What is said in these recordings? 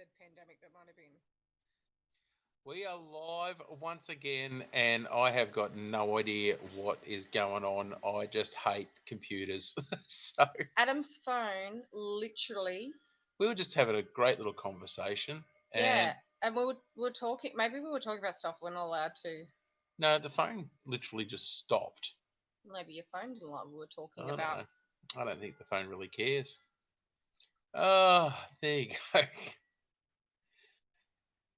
said pandemic that might have been. We are live once again, and I have got no idea what is going on. I just hate computers. So Adam's phone literally, we were just having a great little conversation, and yeah. And we were talking. Maybe we were talking about stuff we're not allowed to. no, the phone literally just stopped. Maybe your phone didn't like what we were I talking don't about. know. I don't think the phone really cares. Oh, there you go.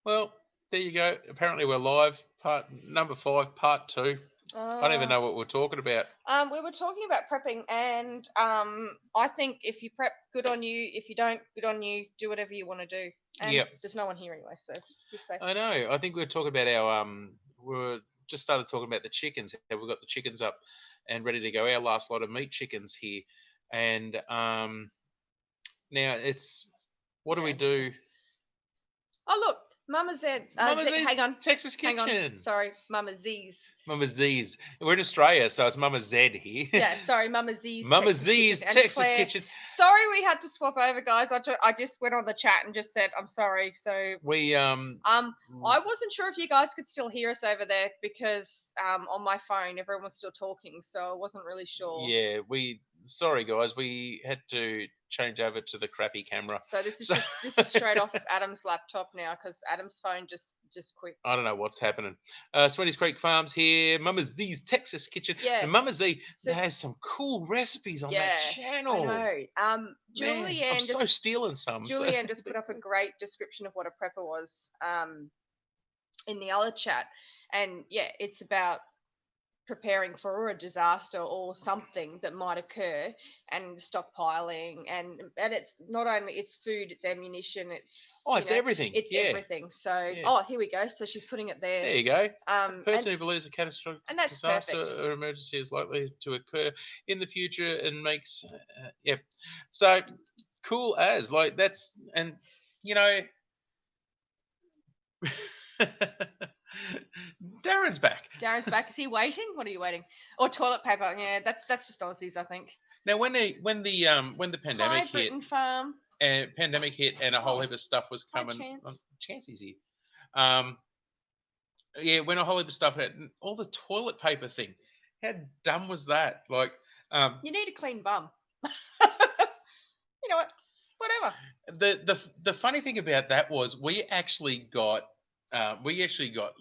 Well, there you go. Apparently, we're live. Part number 5, part 2. I don't even Uh, know what we're talking about. we were talking about prepping, and I think if you prep, good on you. If you don't, good on you. Do whatever you want to do. And Yep, there's no one here anyway, so be safe. I know. I think we were talking about our we were just started talking about the chickens. How we got the chickens up and ready to go. Our last lot of meat chickens here, and now it's what do we Yeah. do? Oh look, Mama Zed's. Mama Z's Hang on, Texas hang on. Kitchen. Sorry, Mama Z's. Mama Z's. We're in Australia, so it's Mama Z here. Yeah, sorry, Mama Z's Mama Texas Kitchen. Z's And Texas Claire, Kitchen. sorry we had to swap over, guys. I just went on the chat and just said I'm sorry. So We I wasn't sure if you guys could still hear us over there because on my phone everyone was still talking, so I wasn't really sure. yeah, we sorry guys, we had to change over to the crappy camera. So this is So this is straight off Adam's laptop now because Adam's phone just quit. I don't know what's happening. Sweaty's Creek Farms here. Mama Z's Texas Kitchen. Yeah. And Mama Z So has some cool recipes on that yeah, I channel. know. Man, I'm Julianne so stealing some. So. Julianne just put up a great description of what a prepper was in the other chat. And yeah, it's about preparing for a disaster or something that might occur and stockpiling and it's not only it's food, it's ammunition, it's Oh, it's everything. it's Yeah. everything. So Yeah. oh, here we go. So she's putting it there. There you go. A person And who believes a catastrophic that's disaster perfect. or emergency is likely to occur in the future and makes. Yep. So cool as. Like, that's. And, you know. Darren's back. Darren's back. Is he waiting? What are you waiting? Or toilet paper? Yeah, that's just Aussies, I think. Now, when the pandemic Hi, hit, Britain Farm. and a whole heap of stuff was Hi, coming. Chance. Chancy's here. Um, yeah, when a whole heap of stuff hit, and all the toilet paper thing. How dumb was that? Like, You need a clean bum. You know what? Whatever. the funny thing about that was we actually got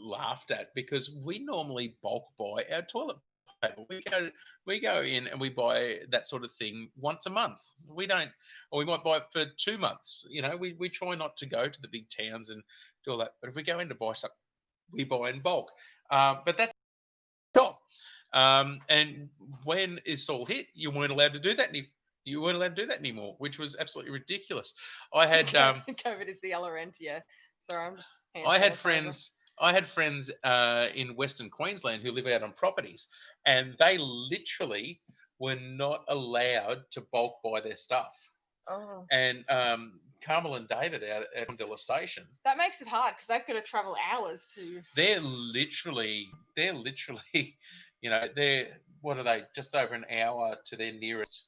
laughed at because we normally bulk buy our toilet paper. We go in and we buy that sort of thing once a month. We don't, or we might buy it for 2 months. We try not to go to the big towns and do all that. But if we go in to buy something, we buy in bulk. But that's stop. And when this all hit, you weren't allowed to do that you weren't allowed to do that anymore, which was absolutely ridiculous. I had COVID is the other end. Yeah. Sorry, I'm just hand I had sanitizer. friends in Western Queensland who live out on properties, and they literally were not allowed to bulk buy their stuff. Oh. And Carmel and David out at Mondilla Station, That makes it hard because they've got to travel hours to. they're literally, they're what are they? Just over an hour to their nearest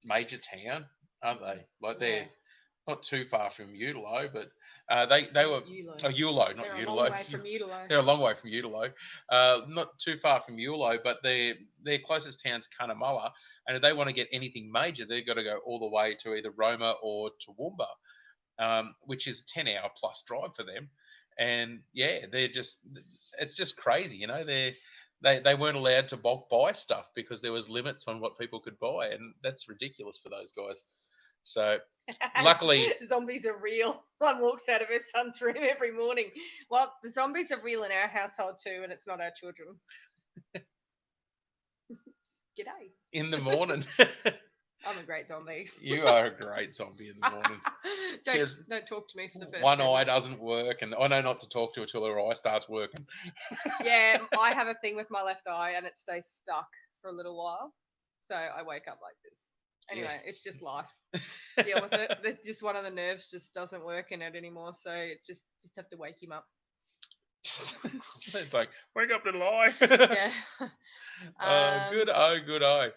major town, aren't they? Like they're not too far from Utilo, but they were Ulo. Ulo, not They're a long Utilo. way from Utilo. They're a long way from Utilo. Not too far from Ulo, but their closest town's Cunnamulla, and if they want to get anything major, they've got to go all the way to either Roma or Toowoomba, which is a 10-hour plus drive for them. And yeah, it's just crazy, they weren't allowed to bulk buy stuff because there was limits on what people could buy, and that's ridiculous for those guys. So luckily, Zombies are real. One walks out of her son's room every morning. Well, the zombies are real in our household too, and it's not our children. G'day. in the morning, I'm a great zombie. you are a great zombie in the morning. Don't talk to me for the first One 10 eye minutes. doesn't work, and I know not to talk to her till her eye starts working. Yeah, I have a thing with my left eye, and it stays stuck for a little while. So I wake up like this. Anyway, it's just life. Deal with it. Just one of the nerves just doesn't work in it anymore. So just have to wake him up. It's like, wake up, little eye. Yeah. Good eye, good eye.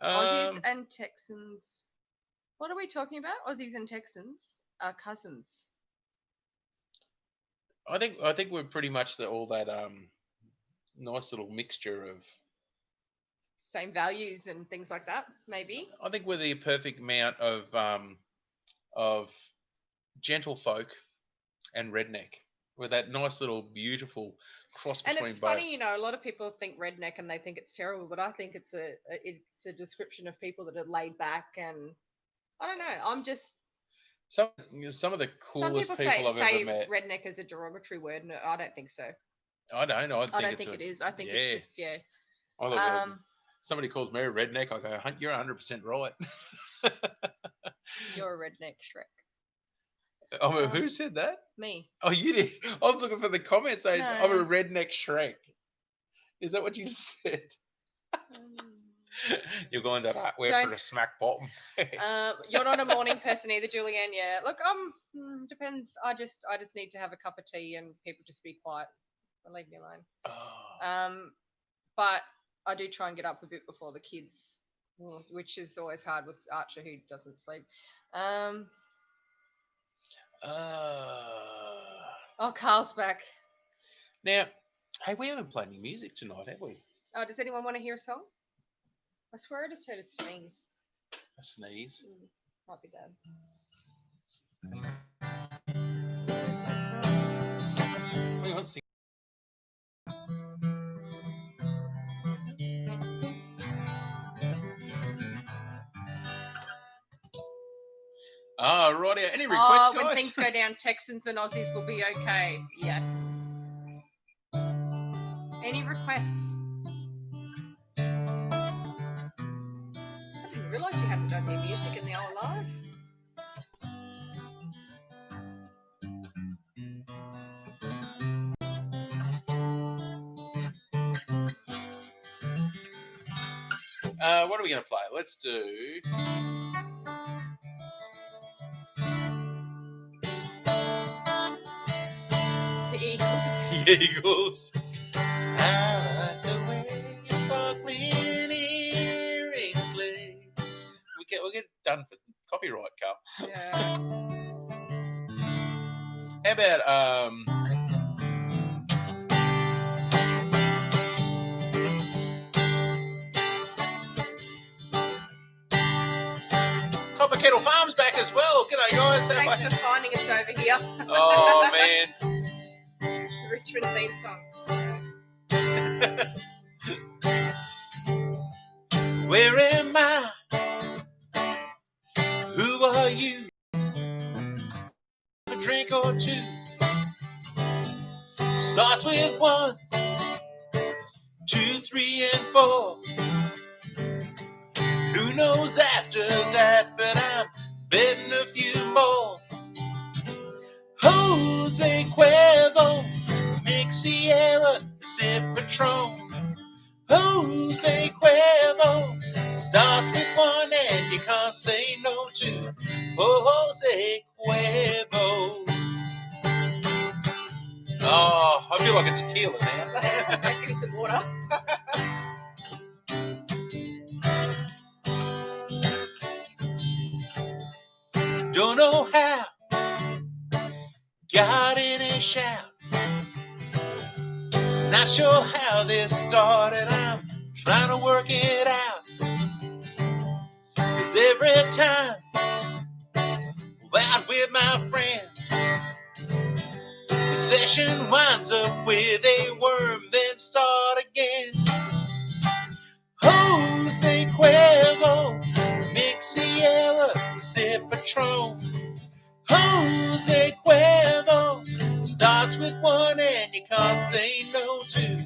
Aussies and Texans. What are we talking about? Aussies and Texans are cousins. I think we're pretty much all that nice little mixture of. Same values and things like that, maybe. I think we're the perfect amount of gentle folk and redneck. With that nice little beautiful cross And between it's both. funny, a lot of people think redneck and they think it's terrible, but I think it's a description of people that are laid back, and I don't know. I'm just Some of the some coolest people people I've ever say met. redneck is a derogatory word, and I don't think so. I don't know. I don't think it is. I think it's just I look somebody calls me a redneck, I go, you're 100% right. You're a redneck, Shrek. Oh, who said that? Me. Oh, you did. I was looking for the comments saying No. I'm a redneck Shrek. Is that what you just said? You're going to that way for the smack bottom. You're not a morning person either, Julianne. Yeah. Look, depends. I just need to have a cup of tea and people just be quiet and leave me alone. Oh. But I do try and get up a bit before the kids, which is always hard with Archer, who doesn't sleep. Oh, Carl's back. Now, hey, we haven't played any music tonight, have we? Oh, does anyone want to hear a song? I swear I just heard a sneeze. A sneeze? Might be Dad. Hang on, sing. Righty. Any requests, guys? When things go down, Texans and Aussies will be okay. Yes. Any requests? I didn't realise you hadn't done any music in the old life. What are we going to play? Let's do... The Eagles. The Eagles. I like the way your sparkling earrings lay. We'll get done for copyright, Carl. Yeah. How about Copper Kettle Farms back as well. G'day, guys. Thanks for finding us over here. Oh, man. The Richmond theme song. Where am I? Who are you? A drink or two. Starts with 1, 2, 3, and 4. Who knows after that, but I'm betting a few more. Jose Cuervo, Mix Sierra, Sip Patron. Jose Cuervo starts with 1 and you can't say no to. Oh, Jose Cuervo. Oh, I feel like a tequila now. Give me some water. Don't know how, got in a shout. Not sure how this started, I'm trying to work it out. 'Cause every time I'm out with my friends, the session winds up with a worm, then start again. Jose Cuervo, Mix Sierra, Sip Patron. Jose Cuervo starts with 1 and you can't say no to.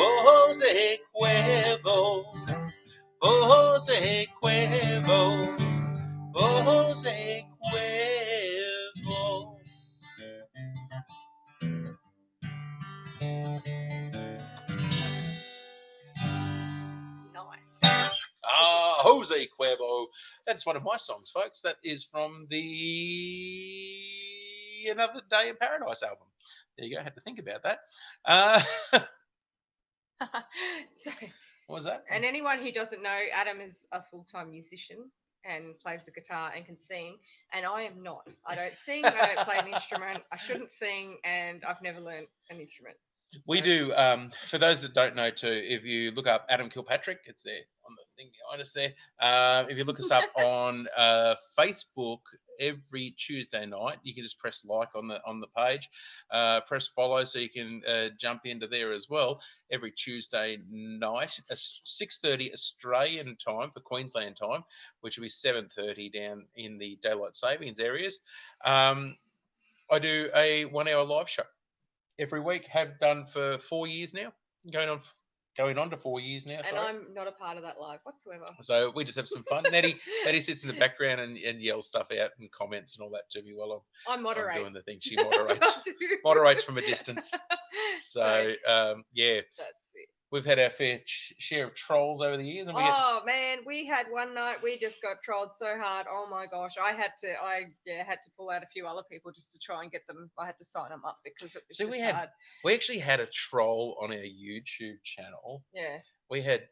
Oh, Jose Cuervo. Oh, Jose Cuervo. Oh, Jose Cuervo. Nice. Jose Cuervo. That's one of my songs, folks. That is from the Another Day in Paradise album. There you go. I had to think about that. So, what was that? and anyone who doesn't know, Adam is a full-time musician. and plays the guitar and can sing, and I am not. I don't sing. I don't play an instrument. I shouldn't sing, and I've never learned an instrument. We So- do. For those that don't know, too, if you look up Adam Kilpatrick, it's there on the thing behind us there. If you look us up on Facebook every Tuesday night, you can just press like on the page, press follow, so you can jump into there as well. Every Tuesday night, 6:30 Australian time for Queensland time, which will be 7:30 down in the daylight savings areas. I do a 1 hour live show every week. Have done for 4 years now, going on to 4 years now. and Sorry. I'm not a part of that live whatsoever. So we just have some fun. Nettie sits in the background and yells stuff out and comments and all that to me while I I'm moderate. doing the thing. She That's what moderates I do. moderates from a distance. So yeah, That's it. we've had our fair share of trolls over the years, and we get Oh man, we had one night we just got trolled so hard. Oh my gosh, I had to pull out a few other people just to try and get them. I had to sign them up because it was See, just we hard. actually had a troll on our YouTube channel. Yeah. We had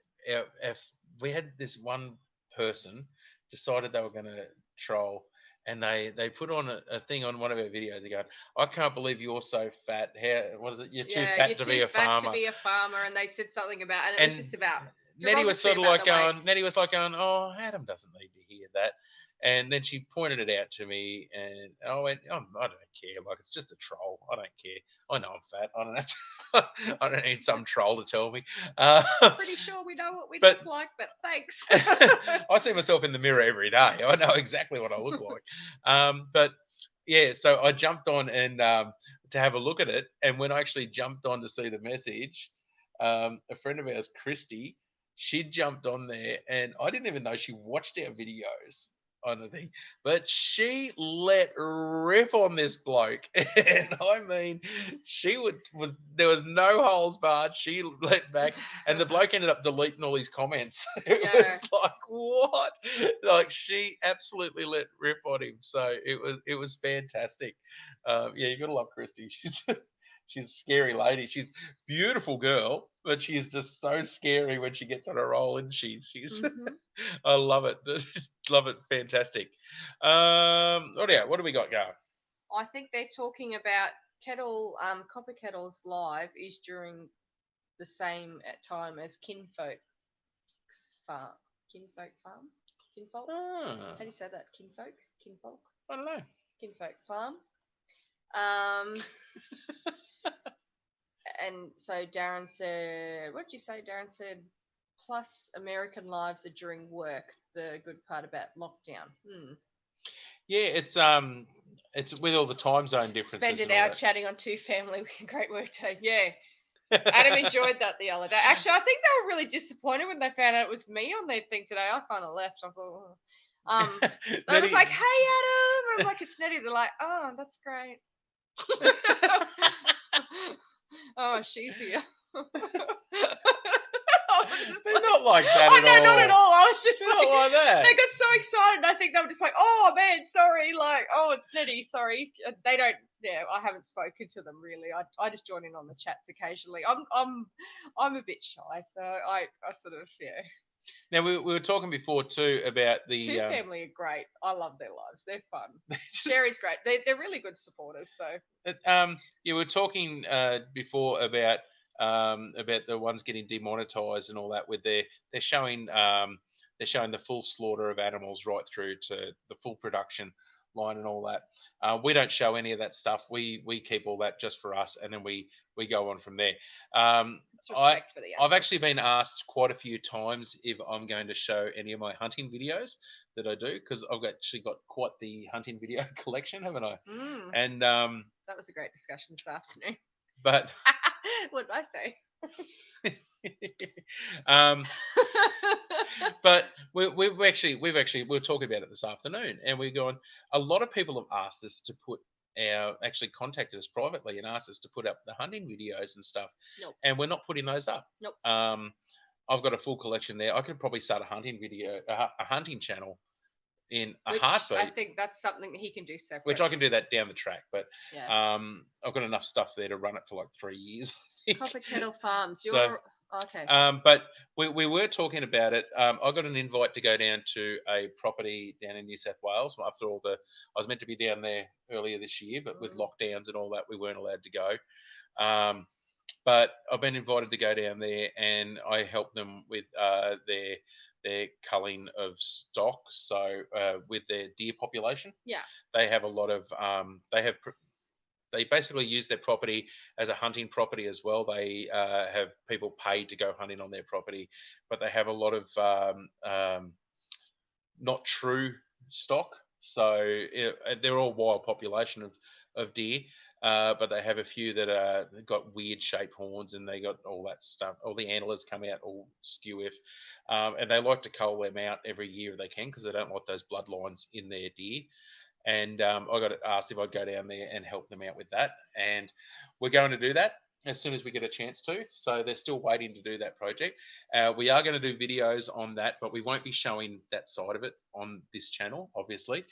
we had this one person decided they were going to troll, and they put on a thing on one of our videos. They go, "I can't believe you're so fat. How, what is it? You're too fat to be a farmer." To be a farmer, and they said something about, and it And was just about. Nettie was sort of derogatory like about the way- going, Nettie was like going, "Oh, Adam doesn't need to hear that." And then she pointed it out to me, and I went, I don't care. Like, it's just a troll. I don't care. I know I'm fat. I don't have to, I don't need some troll to tell me. Pretty sure we know what we but- look like, but thanks. I see myself in the mirror every day. I know exactly what I look like. But yeah, so I jumped on and to have a look at it. And when I actually jumped on to see the message, a friend of ours, Christy, she jumped on there, and I didn't even know she watched our videos on the thing, but she let rip on this bloke, and I mean, was there was no holes barred. She let back, and the bloke ended up deleting all his comments. It was like, what? Like, she absolutely let rip on him. So it was fantastic. Yeah, you gotta love Christy. She's a scary lady. She's a beautiful girl, but she is just so scary when she gets on a roll, and she's I love it. Love it. Fantastic. What do we got going? I think they're talking about Copper Kettle's live is during the same time as Kinfolk's farm. Kinfolk Farm? Kinfolk? How do you say that? Kinfolk? I don't know. Kinfolk Farm. And so Darren said, what did you say? Darren said, plus American lives are during work. The good part about lockdown. Yeah, it's with all the time zone differences. Spend an hour chatting on Two Family. Great work day. Yeah. Adam enjoyed that the other day. Actually, I think they were really disappointed when they found out it was me on their thing today. I kind of left. I thought, I was like, "Hey, Adam!" And I'm like, "It's Nettie." They're like, "Oh, that's great." Oh, she's here. They're not like that at all. No, not at all. I was just not like that. They got so excited. I think they were just like, "Oh man, sorry." Like, "Oh, it's Nettie. Sorry." They don't. Yeah, I haven't spoken to them really. I just join in on the chats occasionally. I'm a bit shy, so I sort of Now we were talking before too about the Two Family are great. I love their lives. They're fun. Sherry's great. They're really good supporters. So we were talking before about the ones getting demonetized and all that. With they're showing the full slaughter of animals right through to the full production line and all that. We don't show any of that stuff. We keep all that just for us, and then we go on from there. I've actually been asked quite a few times if I'm going to show any of my hunting videos that I do, because I've actually got quite the hunting video collection, haven't I? And that was a great discussion this afternoon. But what did I say? But we were talking about it this afternoon, and we're going. A lot of people have asked us to actually contacted us privately and asked us to put up the hunting videos and stuff. Nope. And we're not putting those up. Nope. I've got a full collection there. I could probably start a hunting channel in a heartbeat. I think that's something that he can do separately. Which I can do that down the track, but yeah. I've got enough stuff there to run it for like 3 years. Copper Kettle Farms. So Okay. But we were talking about it. I got an invite to go down to a property down in New South Wales after all the. I was meant to be down there earlier this year, but with lockdowns and all that, we weren't allowed to go. But I've been invited to go down there, and I help them with their culling of stock. So with their deer population, Yeah. they have a lot of they basically use their property as a hunting property as well. They have people paid to go hunting on their property, but they have a lot of not true stock. So they're all wild population of deer, but they have a few that are got weird shaped horns, and they got all that stuff. All the antlers come out all skew if, and they like to cull them out every year if they can because they don't want those bloodlines in their deer. And I got asked if I'd go down there and help them out with that, and we're going to do that as soon as we get a chance to. So they're still waiting to do that project. We are going to do videos on that, but we won't be showing that side of it on this channel, obviously.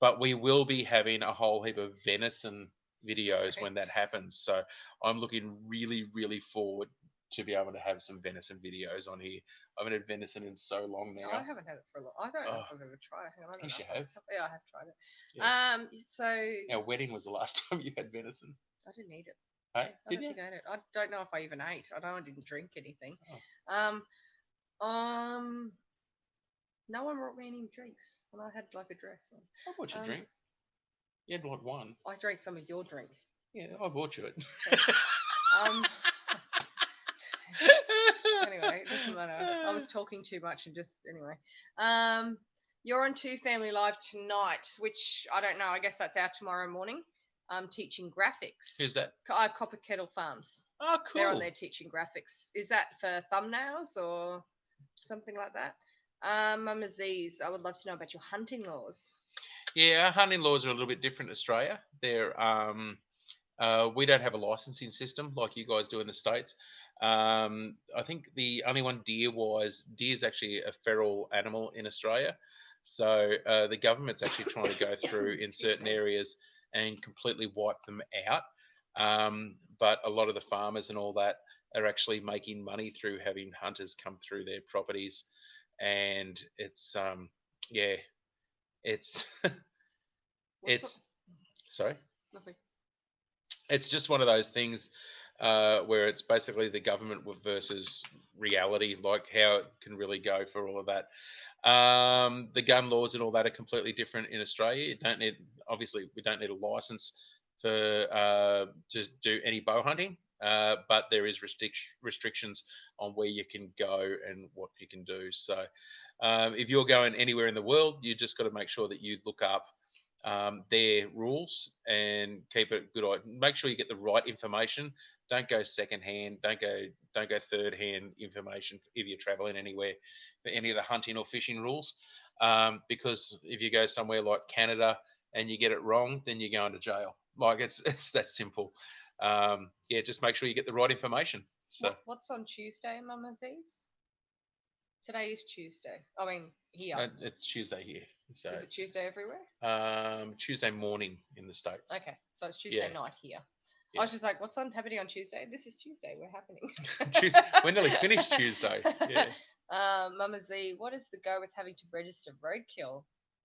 But we will be having a whole heap of venison videos when that happens. So I'm looking really, really forward to be able to have some venison videos on here. I haven't had venison in so long now. I haven't had it for a long. I don't know if I've ever tried it. Hang on, I don't Yes, know. you have. Yeah, I have tried it. Yeah. So Our wedding was the last time you had venison. I didn't eat it. Hey, I did don't you? think I ate it. I don't know if I even ate. I know I didn't drink anything. Oh. No one brought me any drinks, and I had like a dress on. I bought you a drink. You had like one. I drank some of your drink. Yeah, I bought you it. Anyway, it doesn't matter. I was talking too much and just anyway. You're on Two Family Live tonight, which I don't know. I guess that's out tomorrow morning. Teaching graphics. Who's that? Copper Kettle Farms. Oh, cool. They're on there teaching graphics. Is that for thumbnails or something like that? Mama Z's, I would love to know about your hunting laws. Yeah, our hunting laws are a little bit different in Australia. They're we don't have a licensing system like you guys do in the States. I think the only one deer is actually a feral animal in Australia. So the government's actually trying to go through in certain areas and completely wipe them out. But a lot of the farmers and all that are actually making money through having hunters come through their properties, and it's yeah, it's it's sorry. Nothing. It's just one of those things where it's basically the government versus reality, like how it can really go for all of that. The gun laws and all that are completely different in Australia. You don't need, obviously, we don't need a license for to do any bow hunting, but there is restrictions on where you can go and what you can do. So, if you're going anywhere in the world, you just got to make sure that you look up their rules and keep it good. Make sure you get the right information. Don't go second hand. Don't go third hand information if you're traveling anywhere for any of the hunting or fishing rules. Because if you go somewhere like Canada and you get it wrong, then you're going to jail. Like it's that simple. Yeah, just make sure you get the right information. So what's on Tuesday, Mama Z's? Today is Tuesday. I mean, here. It's Tuesday here. So is it Tuesday everywhere? Tuesday morning in the States. Okay, so it's Tuesday night here. Yeah. I was just like, what's happening on Tuesday? This is Tuesday. We're happening. We're nearly finished Tuesday. Yeah. Mama Z, what is the go with having to register roadkill?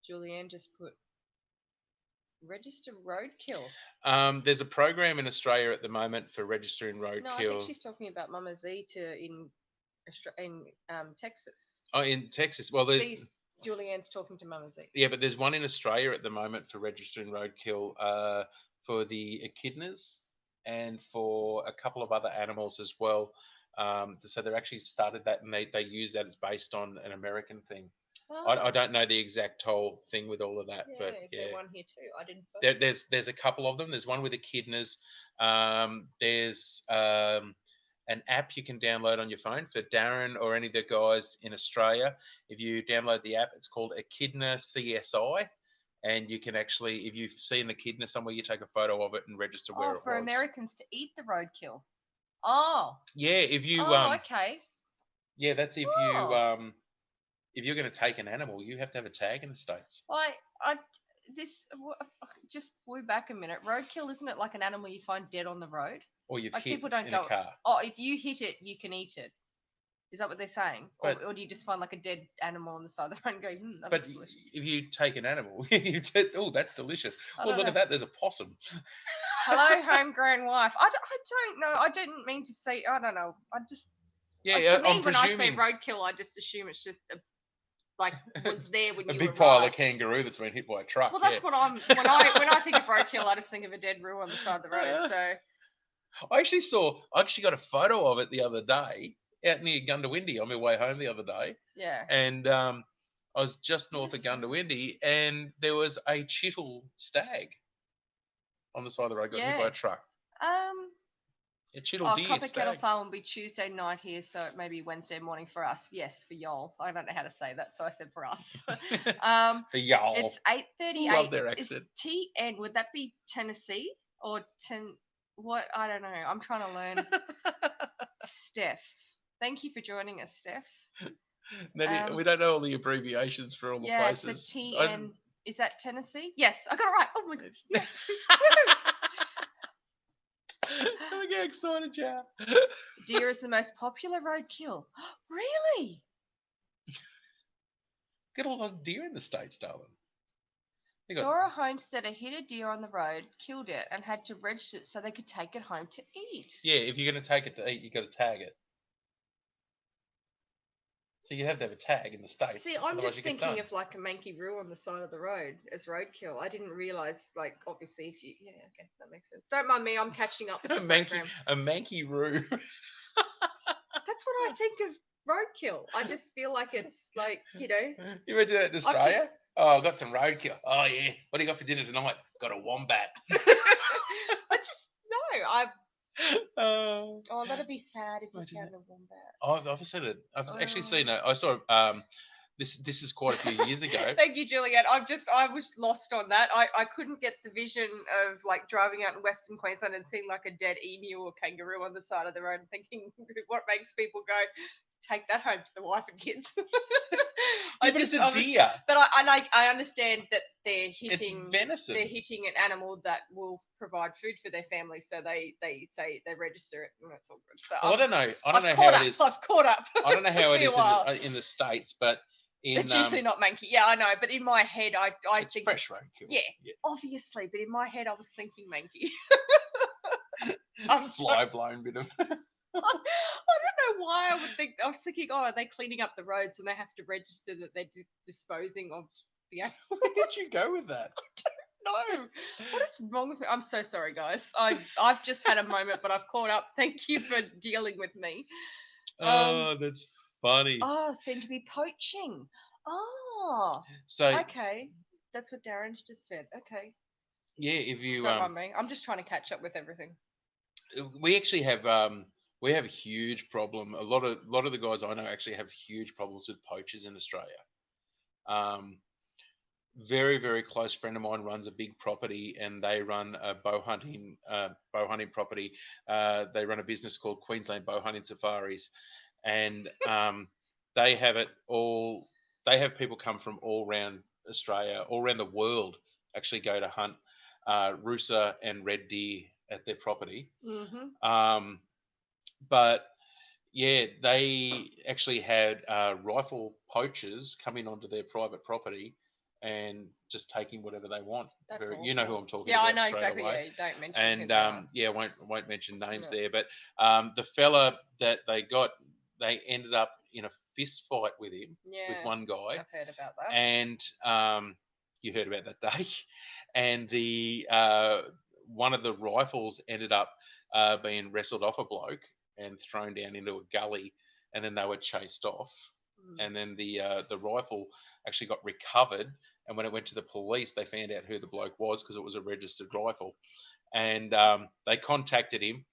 Julianne just put register roadkill. There's a program in Australia at the moment for registering roadkill. No, I think she's talking about Mama Z in Texas. Oh, in Texas. Well, Julianne's talking to Mama Z. Yeah, but there's one in Australia at the moment for registering roadkill for the echidnas and for a couple of other animals as well. So they've actually started that, and they use that as based on an American thing. Oh. I don't know the exact whole thing with all of that, but yeah, there's one here too. I didn't. There's a couple of them. There's one with echidnas. There's an app you can download on your phone for Darren or any of the guys in Australia. If you download the app, it's called Echidna CSI. And you can actually, if you see an echidna somewhere, you take a photo of it and register where it was. For Americans to eat the roadkill. Oh. Yeah, if you. Okay. Yeah, that's if you're going to take an animal, you have to have a tag in the States. Just way back a minute. Roadkill, isn't it like an animal you find dead on the road? Or you've hit people don't in a car. Oh, if you hit it, you can eat it. Is that what they're saying? But- Or do you just find like a dead animal on the side of the road and go, that But looks delicious? if you take an animal, oh, that's delicious. I Oh, don't look know. at that. There's a possum. Hello, homegrown wife. I don't know. I didn't mean to say. I don't know. I just. Yeah, For me, I'm when I say presuming roadkill, I just assume it's just like was there when a you big arrived. pile of kangaroo that's been hit by a truck. Well, that's yeah. what I'm. When I think of roadkill, I just think of a dead roo on the side of the road. So I actually got a photo of it the other day out near Gundawindi on my way home the other day. yeah. And I was just north of Yes. Gundawindi, and there was a chittle stag on the side of the road, got hit by Yeah. a truck. A chittle Oh, deer Copper Kettle stag. Farm will be Tuesday night here, so it may be Wednesday morning for us. Yes, for y'all. I don't know how to say that, so I said for us. For y'all. It's 8:38. Love their Is accent. TN? Would that be Tennessee or What? I don't know. I'm trying to learn. Steph, thank you for joining us, Steph. We don't know all the abbreviations for all the Yeah, so places. TN. Is that Tennessee? Yes, I got it right. Oh my god. Yeah. Look how excited you are. Deer is the most popular roadkill. Really? Get a lot of deer in the States, darling. They got- Saw a homesteader hit a deer on the road, killed it, and had to register it so they could take it home to eat. Yeah, if you're going to take it to eat, you got to tag it. So you have to have a tag in the States. See, I'm otherwise just you get thinking done. of like a manky roo on the side of the road as roadkill. I didn't realize, like, obviously, if you, yeah, okay, that makes sense. Don't mind me, I'm catching up with the program. A manky roo. That's what I think of roadkill. I just feel like it's like, You ever do that in I've Australia? Oh, I've got some roadkill. Oh yeah. What do you got for dinner tonight? Got a wombat. I just no. Oh, Oh, that'd be sad if you Imagine found a wombat. I've seen it. I've actually Oh. seen it. I saw this is quite a few years ago. Thank you, Juliet. I was lost on that. I couldn't get the vision of like driving out in Western Queensland and seeing like a dead emu or kangaroo on the side of the road and thinking what makes people go, take that home to the wife and kids. But it's a deer. But I understand that they're hitting It's venison. they're hitting an animal that will provide food for their family, so they say they register it and it's all good. So Well, I don't know. I don't know I've how caught it up. is. I've caught up. I don't know how it Took me a is while. in the States, but It's usually not manky. Yeah, I know. But in my head, I it's think fresh roadkill. Yeah, obviously. But in my head, I was thinking manky. Fly blown bit of. I don't know why I would think. I was thinking, oh, are they cleaning up the roads and they have to register that they're disposing of the animal? Where did you go with that? No. What is wrong with me? I'm so sorry, guys. I've just had a moment, but I've caught up. Thank you for dealing with me. Oh, that's funny. Oh, seem to be poaching. Oh, So okay. That's what Darren's just said. Okay. yeah, if you Don't mind me. I'm just trying to catch up with everything. we actually have we have a huge problem. A lot of the guys I know actually have huge problems with poachers in Australia. Very very close friend of mine runs a big property, and they run a bow hunting property. They run a business called Queensland Bow Hunting Safaris, and they have it all. They have people come from all around Australia, all around the world, actually go to hunt rusa and red deer at their property. Mm-hmm. But yeah, they actually had rifle poachers coming onto their private property and just taking whatever they want. That's You know who I'm talking Yeah, about. I know straight exactly. away. Yeah, don't mention. And who they are. yeah, won't mention names No. there, but the fella that they got, they ended up in a fist fight with him, with Yeah, one guy, I've heard about that. and you heard about that day, and the one of the rifles ended up being wrestled off a bloke and thrown down into a gully, and then they were chased off. And then the rifle actually got recovered, and when it went to the police, they found out who the bloke was because it was a registered rifle, and they contacted him,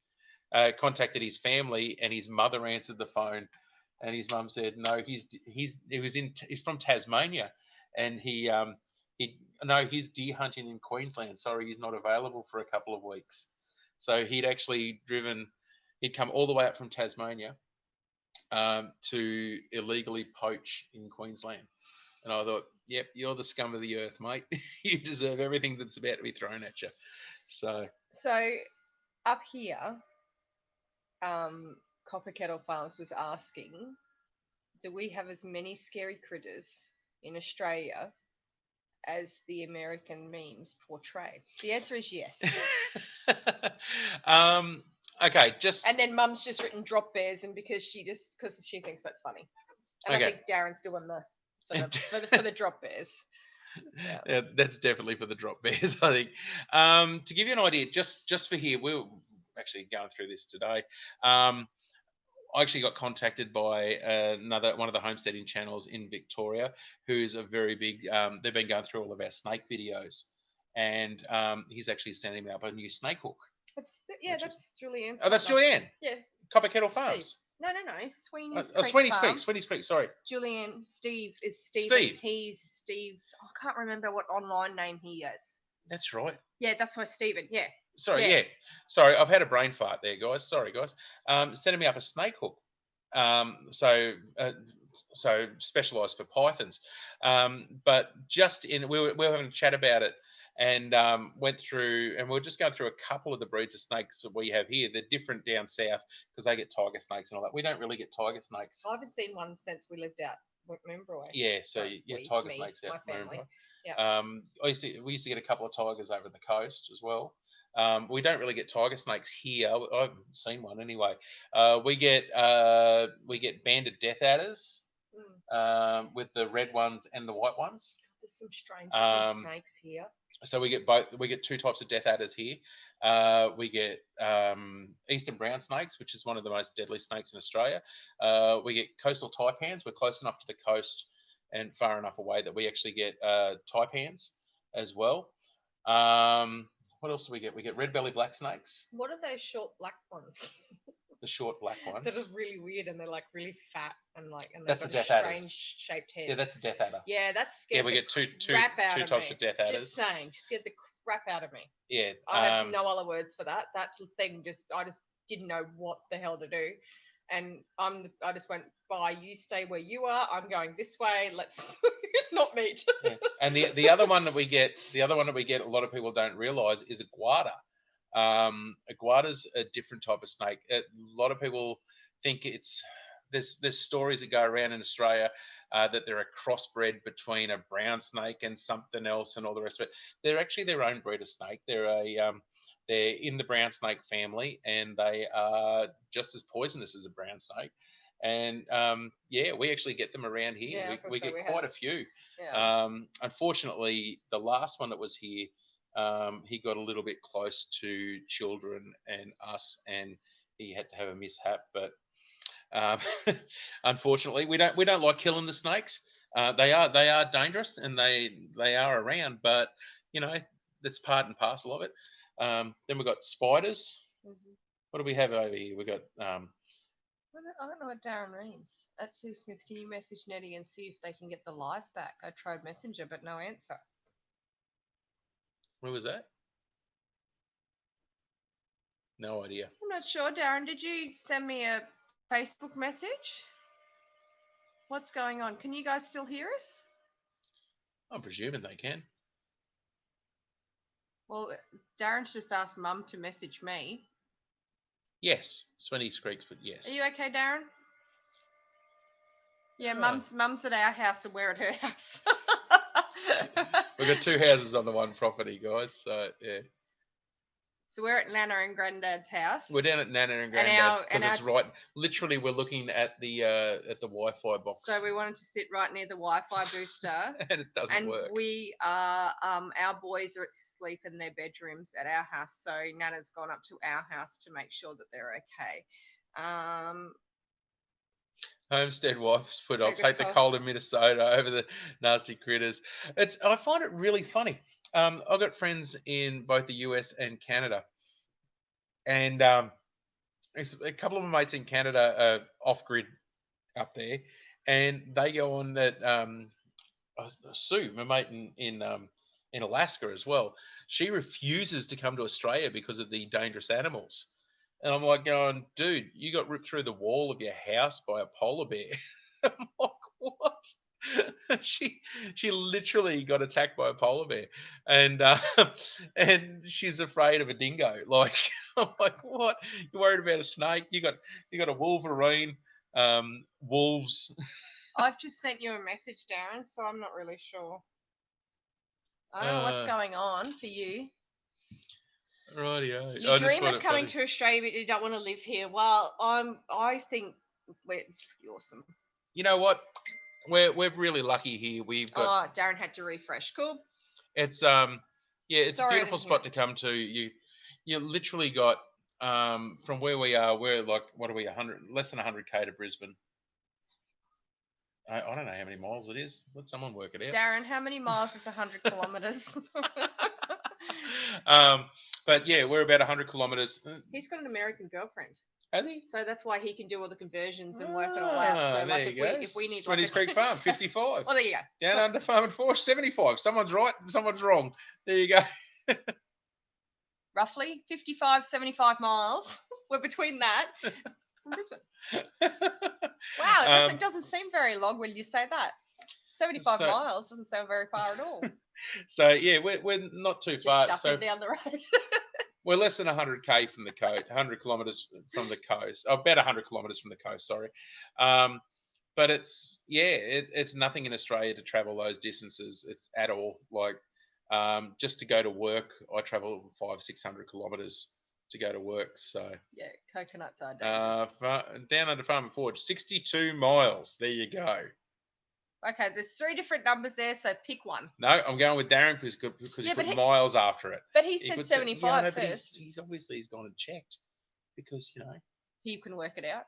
contacted his family, and his mother answered the phone, and his mum said, "No, he's from Tasmania, and he's deer hunting in Queensland. Sorry, he's not available for a couple of weeks." So he'd come all the way up from Tasmania to illegally poach in Queensland. And I thought, yep, you're the scum of the earth, mate. You deserve everything that's about to be thrown at you. So up here, Copper Kettle Farms was asking do we have as many scary critters in Australia as the American memes portray? The answer is yes. Okay, just And then Mum's just written drop bears, and because she thinks that's funny, and I okay. think Darren's doing for the drop bears. Yeah. Yeah, that's definitely for the drop bears, I think. To give you an idea, just for here, we were actually going through this today. I actually got contacted by another one of the homesteading channels in Victoria, who's a very big. They've been going through all of our snake videos, and he's actually sending me up a new snake hook. That's Julianne's. Oh, that's partner. Julianne. Yeah. Copper Kettle Steve. Farms. No, Sweeney's Oh, Creek Sweeney's Farm. Creek. Sweeney's Creek. Sorry. Julianne. Steve is Stephen. Steve. He's Steve's. I can't remember what online name he has. That's right. Yeah, that's my Stephen. Yeah. Sorry, yeah. Sorry, I've had a brain fart there, guys. Sorry, guys. Sending me up a snake hook. So specialised for pythons. But just we were having a chat about it, and went through, and we are just going through a couple of the breeds of snakes that we have here. They're different down south because they get tiger snakes and all that. We don't really get tiger snakes. I haven't seen one since we lived out Moonbroy. Yeah, so you get tiger snakes out my family. Yeah. We used to get a couple of tigers over the coast as well. We don't really get tiger snakes here. I haven't seen one anyway. We get banded death adders with the red ones and the white ones. There's some strange snakes here. So we get both. We get two types of death adders here. We get eastern brown snakes, which is one of the most deadly snakes in Australia. We get coastal taipans. We're close enough to the coast and far enough away that we actually get taipans as well. What else do we get? We get red belly black snakes. What are those short black ones? The short black ones. That are really weird, and they're like really fat and that's a death strange shaped head. Yeah, that's a death adder. Yeah, that's scared. Yeah, we get two types of death adders. Just saying, scared the crap out of me. Yeah, I have no other words for that. That thing I just didn't know what the hell to do, and I just went, bye. You stay where you are. I'm going this way. Let's not meet. Yeah. And the other one that we get, a lot of people don't realise is a guada. A guada's a different type of snake. A lot of people think there's stories that go around in Australia that they're a crossbred between a brown snake and something else and all the rest of it. They're actually their own breed of snake. They're in the brown snake family, and they are just as poisonous as a brown snake. And we actually get them around here. Yeah, we get quite a few. Yeah. Unfortunately, the last one that was here, he got a little bit close to children and us, and he had to have a mishap. But unfortunately, we don't like killing the snakes. They are dangerous, and they are around, but that's part and parcel of it. Then we've got spiders. Mm-hmm. What do we have over here? We got. I don't know what Darren reads. At Sue Smith, can you message Nettie and see if they can get the live back? I tried Messenger, but no answer. Where was that? No idea. I'm not sure, Darren. Did you send me a Facebook message? What's going on? Can you guys still hear us? I'm presuming they can. Well, Darren's just asked Mum to message me. Yes, Sweeney's Creek, but yes. Are you okay, Darren? Yeah, Mum's at our house and we're at her house. We've got two houses on the one property, guys. So yeah. So we're at Nana and Granddad's house. We're down at Nana and Granddad's because it's right. Literally, we're looking at the Wi-Fi box. So we wanted to sit right near the Wi-Fi booster, and it doesn't work. And we are our boys are asleep in their bedrooms at our house. So Nana's gone up to our house to make sure that they're okay. Homestead Wife's put, I'll take the cold in Minnesota over the nasty critters. I find it really funny. I've got friends in both the US and Canada, and a couple of my mates in Canada are off grid up there, and they go on that. Sue, my mate in Alaska as well, she refuses to come to Australia because of the dangerous animals. And I'm like going, dude, you got ripped through the wall of your house by a polar bear. I'm like, what? She literally got attacked by a polar bear, and she's afraid of a dingo. Like, I'm like, what? You're worried about a snake? You got a wolverine, wolves, I've just sent you a message, Darren, so I'm not really sure. I don't know what's going on for you. Rightio. You dream of coming to Australia, but you don't want to live here. Well, I think it's pretty awesome. You know what? We're really lucky here. We've got. Oh, Darren had to refresh. Cool. It's it's a beautiful spot to come to. You literally got from where we are. We're like, what are we? Less than 100k to Brisbane. I don't know how many miles it is. Let someone work it out. Darren, how many miles is 100 kilometres? But yeah, we're about 100 kilometres. He's got an American girlfriend. Has he? So that's why he can do all the conversions and work it all out. So like if we need Smitty's Creek Farm, 55. Oh, there you go. Down under Farm and Forest, 75. Someone's right and someone's wrong. There you go. Roughly 55, 75 miles. We're between that from Brisbane. Wow, it doesn't seem very long when you say that. 75 miles doesn't sound very far at all. So yeah, we're not too far. So down the road. We're less than 100k from the coast, 100 kilometres from the coast. About 100 kilometres from the coast. Sorry, but it's nothing in Australia to travel those distances. It's at all like just to go to work. I travel 500-600 kilometres to go to work. So yeah, coconuts are dangerous. Down under Farm and Forge, 62 miles. There you go. Okay, there's 3 different numbers there, so pick one. No, I'm going with Darren because he put miles after it. But he said 75 first. He's obviously gone and checked because, he can work it out.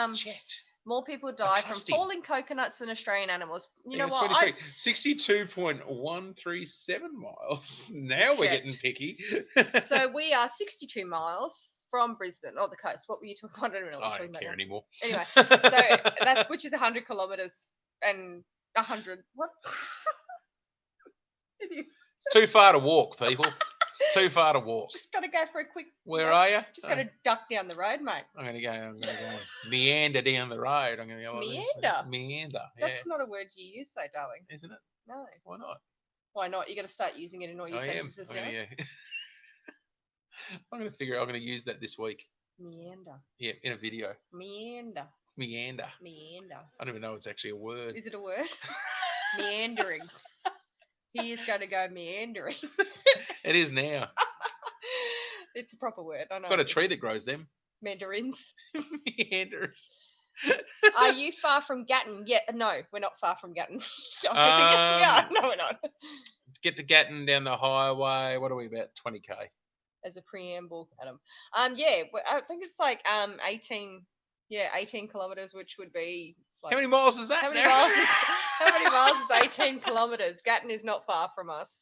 He's checked. More people die from falling coconuts than Australian animals. You know what? 62.137 miles. Now we're getting picky. So we are 62 miles from Brisbane, or the coast. What were you talking about? I don't know what I don't care anymore. Anyway, so which is 100 kilometres and 100. What? It is. It's too far to walk, people. It's too far to walk. Just got to go for a quick. Where are you? Just got to duck down the road, mate. I'm going to go meander down the road. I'm going to go meander. Meander. Yeah. That's not a word you use, though, darling. Isn't it? No. Why not? Why not? You're going to start using it in all your sentences now. Yeah. I'm going to figure out. I'm going to use that this week. Meander. Yeah, in a video. Meander. I don't even know it's actually a word. Is it a word? Meandering. He is going to go meandering. It is now. It's a proper word. I know. Got a tree that grows them. Mandarins. Meanders. Are you far from Gatton? Yeah, no, we're not far from Gatton. Yes, we are. No, we're not. Get to Gatton down the highway. What are we about? 20k. As a preamble, Adam. Yeah, I think it's like 18 kilometres, which would be like, how many miles is that? How many miles is 18 kilometres? Gatton is not far from us.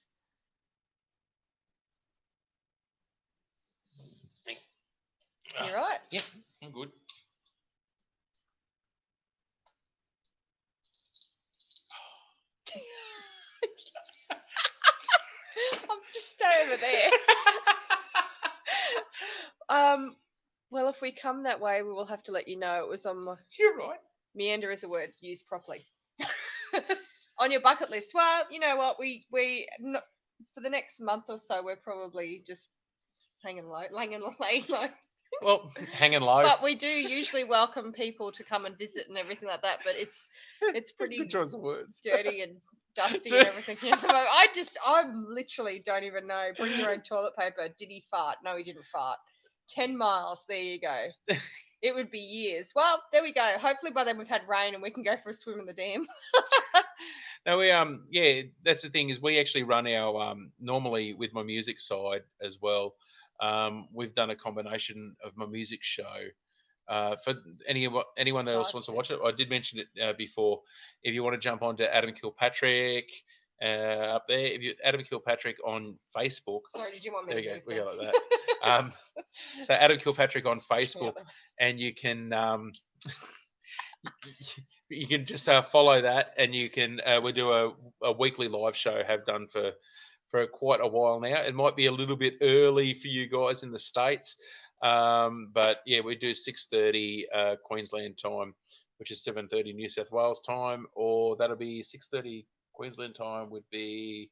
You're right. Yeah, I'm good. I'm just stay over there. Well, if we come that way, we will have to let you know. It was on my... You're right. Meander is a word used properly. On your bucket list. Well, you know what? We for the next month or so, we're probably just laying low. Well, hanging low. But we do usually welcome people to come and visit and everything like that. But it's pretty good choice of words. Dirty and dusty and everything. I literally don't even know. Bring your own toilet paper. Did he fart? No, he didn't fart. 10 miles. There you go. It would be years. Well, there we go. Hopefully by then we've had rain and we can go for a swim in the dam. No, we that's the thing is we actually run our normally with my music side as well. We've done a combination of my music show. For anyone that else wants to watch it, I did mention it before. If you want to jump onto Adam Kilpatrick up there, Adam Kilpatrick on Facebook. Sorry, did you want me there to we go. We go like that. So Adam Kilpatrick on Facebook, and you can just follow that, and you can we do a weekly live show. Have done for quite a while now. It might be a little bit early for you guys in the States, but yeah, we do 6:30 Queensland time, which is 7:30 New South Wales time, or that'll be 6:30 Queensland time would be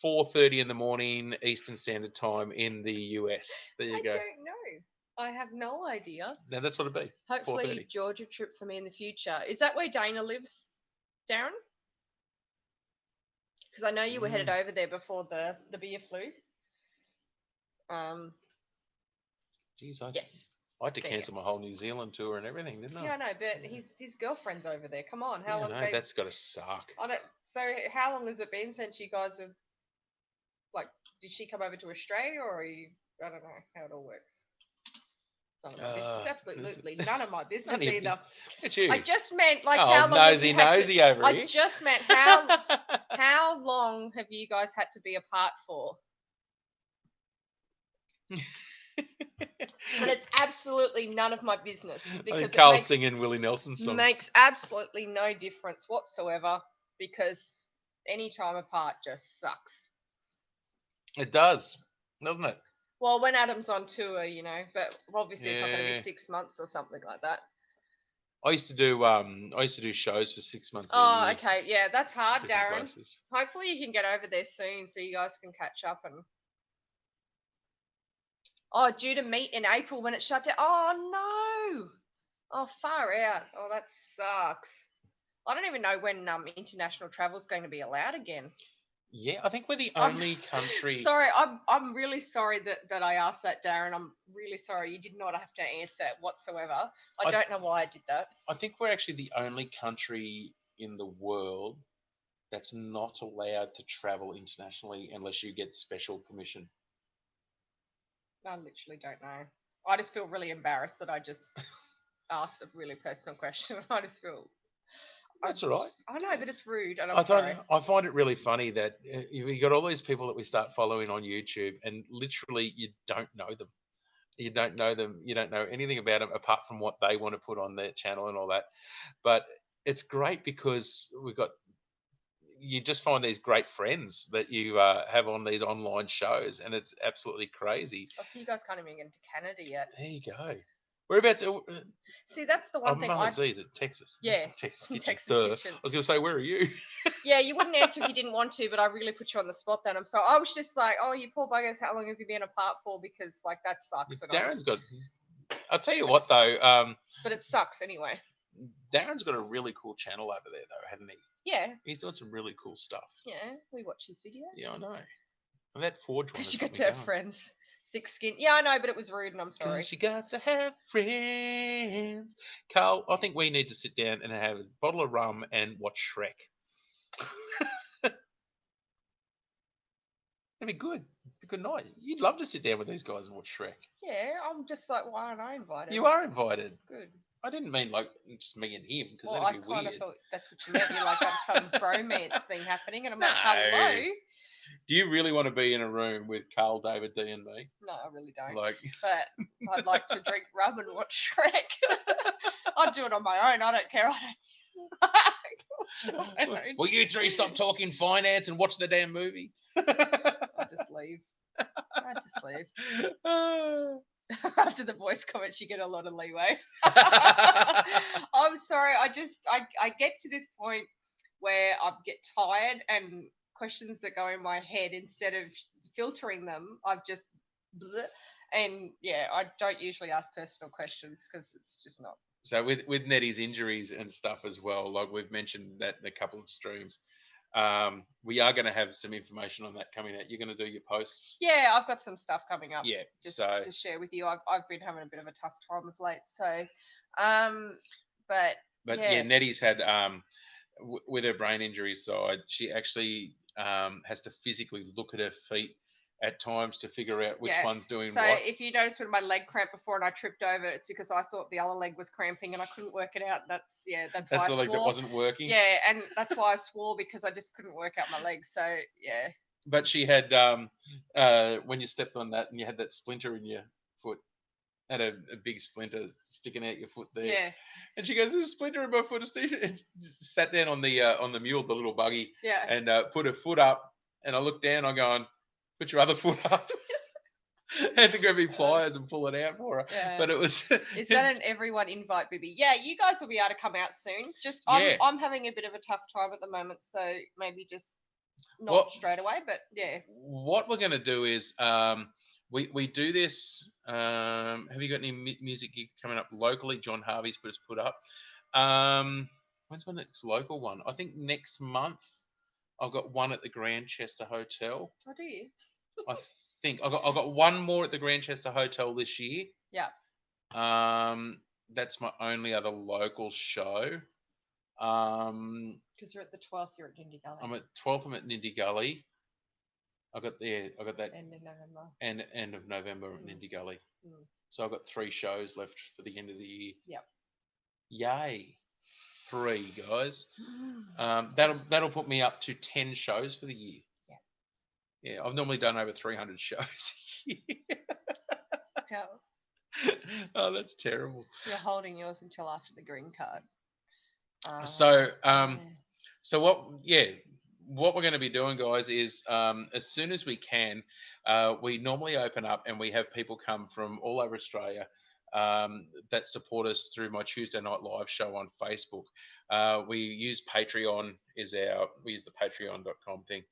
4:30 in the morning Eastern Standard Time in the US. There you go. I don't know. I have no idea. Now that's what it'd be. Hopefully, 4:30. Georgia trip for me in the future. Is that where Dana lives, Darren? Because I know you were headed over there before the beer flu. Jeez, Yes. I had to There. cancel my whole New Zealand tour and everything, didn't I? Yeah, I know, but his girlfriend's over there. Come on, how Yeah, long? no, that's got to suck. I don't. So how long has it been since you guys have like? Did she come over to Australia, or are you? I don't know how it all works. It's none of my business. Absolutely none of my business either. It's you. I just meant like Oh, how long have you had nosy to, over here. I just meant how long have you guys had to be apart for? And it's absolutely none of my business I because think it Carl's singing Willie Nelson songs. makes absolutely no difference whatsoever because any time apart just sucks. It does, doesn't it? Well, when Adam's on tour, but obviously it's not going to be Yeah. 6 months or something like that. I used to do shows for 6 months. Oh, okay, yeah, that's hard, different Darren. places. Hopefully you can get over there soon so you guys can catch up and. Oh, due to meet in April when it shut down. Oh no! Oh, far out. Oh, that sucks. I don't even know when international travel is going to be allowed again. Yeah, I think we're the only country. Sorry, I'm really sorry that I asked that, Darren. I'm really sorry. You did not have to answer it whatsoever. I don't know why I did that. I think we're actually the only country in the world that's not allowed to travel internationally unless you get special permission. I literally don't know. I just feel really embarrassed that I just asked a really personal question. I just feel. That's all right. I know, but it's rude, and I'm sorry. I find it really funny that you got all these people that we start following on YouTube, and literally you don't know them. You don't know them. You don't know anything about them apart from what they want to put on their channel and all that. But it's great because you just find these great friends that you have on these online shows, and it's absolutely crazy. Oh, so you guys can't even get into Canada yet. There you go. Whereabouts? See, that's the one thing. Mum Z's at Texas. Yeah, Texas Kitchen. Texas Kitchen. I was going to say, where are you? Yeah, you wouldn't answer if you didn't want to, but I really put you on the spot then. I'm sorry. I was just like, oh, you poor buggers, how long have you been apart for? Because, like, that sucks. Darren's got... I'll tell you what, though. But it sucks anyway. Darren's got a really cool channel over there, though, hasn't he? Yeah. He's doing some really cool stuff. Yeah, we watch his videos. Yeah, I know. And that Forge one. Because you got to have friends. Thick skin. Yeah, I know, but it was rude and I'm sorry. Because you got to have friends. Carl, I think we need to sit down and have a bottle of rum and watch Shrek. That'd be good. It'd be a good night. You'd love to sit down with these guys and watch Shrek. Yeah, I'm just like, why aren't I invited? You are invited. Good. I didn't mean like just me and him because Well, that'd be I kind weird. of thought that's what you meant. You're like got some bromance thing happening, and I'm like, No. hello. Do you really want to be in a room with Carl, David, D, and me? No, I really don't. Like, but I'd like to drink rum and watch Shrek. I'd do it on my own. I don't care. I don't. Will you three stop talking finance and watch the damn movie? I'll just leave. I'd just leave. After the voice comments, you get a lot of leeway. I'm sorry. I get to this point where I get tired and questions that go in my head, instead of filtering them, I've just bleh, and yeah, I don't usually ask personal questions because it's just not. So with Nettie's injuries and stuff as well, like we've mentioned that in a couple of streams, we are going to have some information on that coming out. You're going to do your posts. Yeah, I've got some stuff coming up. Yeah, just to share with you. I've been having a bit of a tough time of late, so but yeah, Nettie's had with her brain injury side, she actually has to physically look at her feet at times to figure out which one's doing what. So if you notice when my leg cramped before and I tripped over, it's because I thought the other leg was cramping and I couldn't work it out. That's why I swore. That's the leg that wasn't working. Yeah, and that's why I swore, because I just couldn't work out my legs. So yeah. But she had when you stepped on that and you had that splinter in your foot, had a big splinter sticking out your foot there. Yeah. And she goes, "There's a splinter in my foot." And sat down on the mule, the little buggy. Yeah. And put her foot up. And I looked down. I'm going, "Put your other foot up." I had to grab me pliers and pull it out for her. Yeah. But it was. Is that an everyone invite, Bibby? Yeah, you guys will be able to come out soon. Just I'm having a bit of a tough time at the moment, so maybe just not straight away. But yeah. What we're going to do is we do this. Have you got any music gigs coming up locally? John Harvey's put up. When's my next local one? I think next month I've got one at the Grandchester Hotel. Oh, do you? I think I've got one more at the Grandchester Hotel this year. Yeah. That's my only other local show. Because you're at the 12th, you're at Dindy Gully. I'm at 12th. I'm at Nindy Gully. I got that End of November. end of November at Nindy Gully. Mm. So I've got 3 shows left for the end of the year. Yep. Yay. 3 guys. That'll put me up to 10 shows for the year. Yeah, I've normally done over 300 shows. Yeah. Oh, that's terrible. You're holding yours until after the green card. So Yeah. what we're going to be doing, guys, is as soon as we can, we normally open up and we have people come from all over Australia that support us through my Tuesday night live show on Facebook. We use Patreon we use the patreon.com thing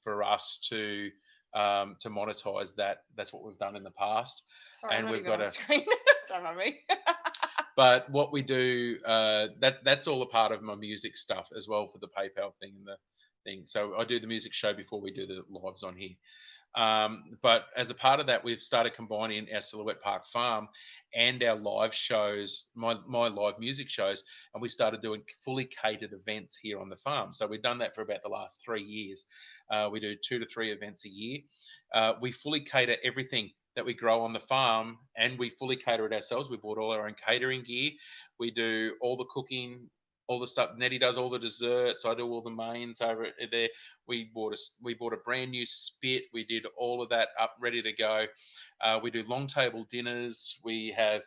for us to monetize that. That's what we've done in the past. Sorry, and I'm not we've even got on screen. Don't mind me. But what we do, that's all a part of my music stuff as well for the PayPal thing and the thing. So I do the music show before we do the lives on here. But as a part of that, we've started combining our Silhouette Park Farm and our live shows, my live music shows, and we started doing fully catered events here on the farm. So we've done that for about the last 3 years. We do 2 to 3 events a year. We fully cater everything that we grow on the farm, and we fully cater it ourselves. We bought all our own catering gear. We do all the cooking, all the stuff. Nettie does all the desserts. I do all the mains over there. We bought a brand new spit. We did all of that up, ready to go. We do long table dinners. We have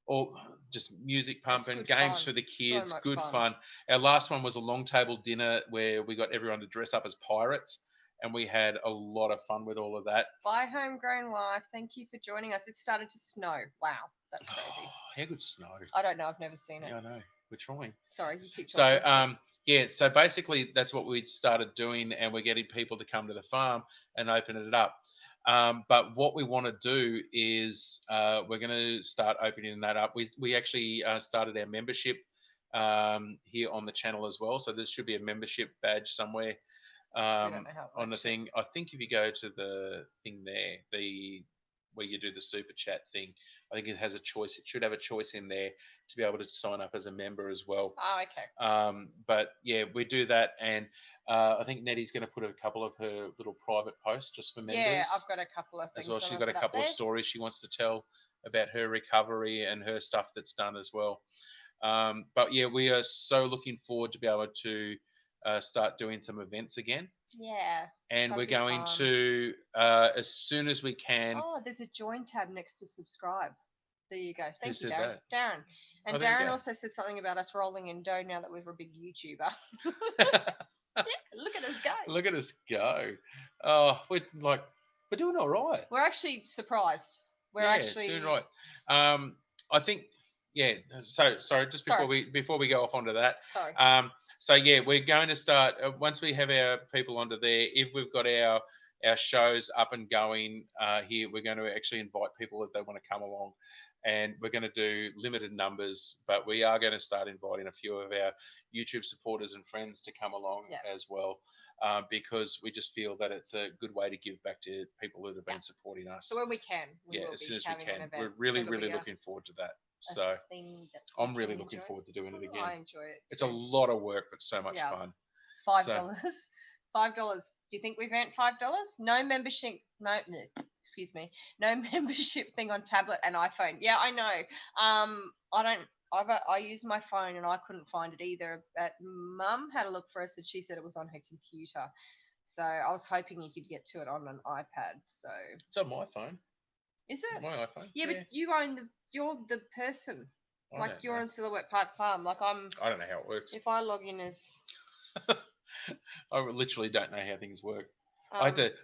all just music pumping, games fun. for the kids, So much good fun. fun. Our last one was a long table dinner where we got everyone to dress up as pirates, and we had a lot of fun with all of that. Bye, homegrown wife. Thank you for joining us. It started to snow. Wow, that's crazy. How good snow? I don't know. I've never seen it. Yeah, I know. We're trying. Sorry, you keep So, talking. so basically that's what we started doing, and we're getting people to come to the farm and open it up. But what we want to do is we're going to start opening that up. We actually started our membership here on the channel as well. So there should be a membership badge somewhere We don't know how it on the works thing. I think if you go to the thing there, where you do the super chat thing, I think it has a choice. It should have a choice in there to be able to sign up as a member as well. Oh, okay. But yeah, we do that, and I think Nettie's going to put a couple of her little private posts just for members. Yeah, I've got a couple of things. As well. that She's I've got a put up couple of there. stories she wants to tell about her recovery and her stuff that's done as well. But yeah, we are so looking forward to be able to start doing some events again. Yeah. And that'd we're be going fun. to, as soon as we can. Oh, there's a join tab next to subscribe. There you go. Thank Who you, said Darren. that? Darren. And Oh, there you Darren go. also said something about us rolling in dough now that we're a big YouTuber. Yeah, look at us go. Look at us go. Oh, we're doing all right. We're actually surprised. We're actually doing right. I think, yeah. So sorry, just before we go off onto that. Sorry. So yeah, we're going to start once we have our people onto there. If we've got our shows up and going here, we're going to actually invite people if they want to come along, and we're going to do limited numbers, but we are going to start inviting a few of our YouTube supporters and friends to come along as well. Because we just feel that it's a good way to give back to people that have been supporting us. So when we can, we will as be soon as having we an can. event. We're really looking forward to that. So I'm really looking forward to doing it again. I enjoy it. It's a lot of work, but so much fun. $5. $5. Do you think we've earned $5? No membership. No, excuse me. No membership thing on tablet and iPhone. Yeah, I know. I use my phone and I couldn't find it either. But Mum had a look for us and she said it was on her computer. So I was hoping you could get to it on an iPad. So it's on my phone. Is it? My iPhone. Yeah, but you're the person. You're know. on Silhouette Park Farm. I don't know how it works. If I log in as I literally don't know how things work.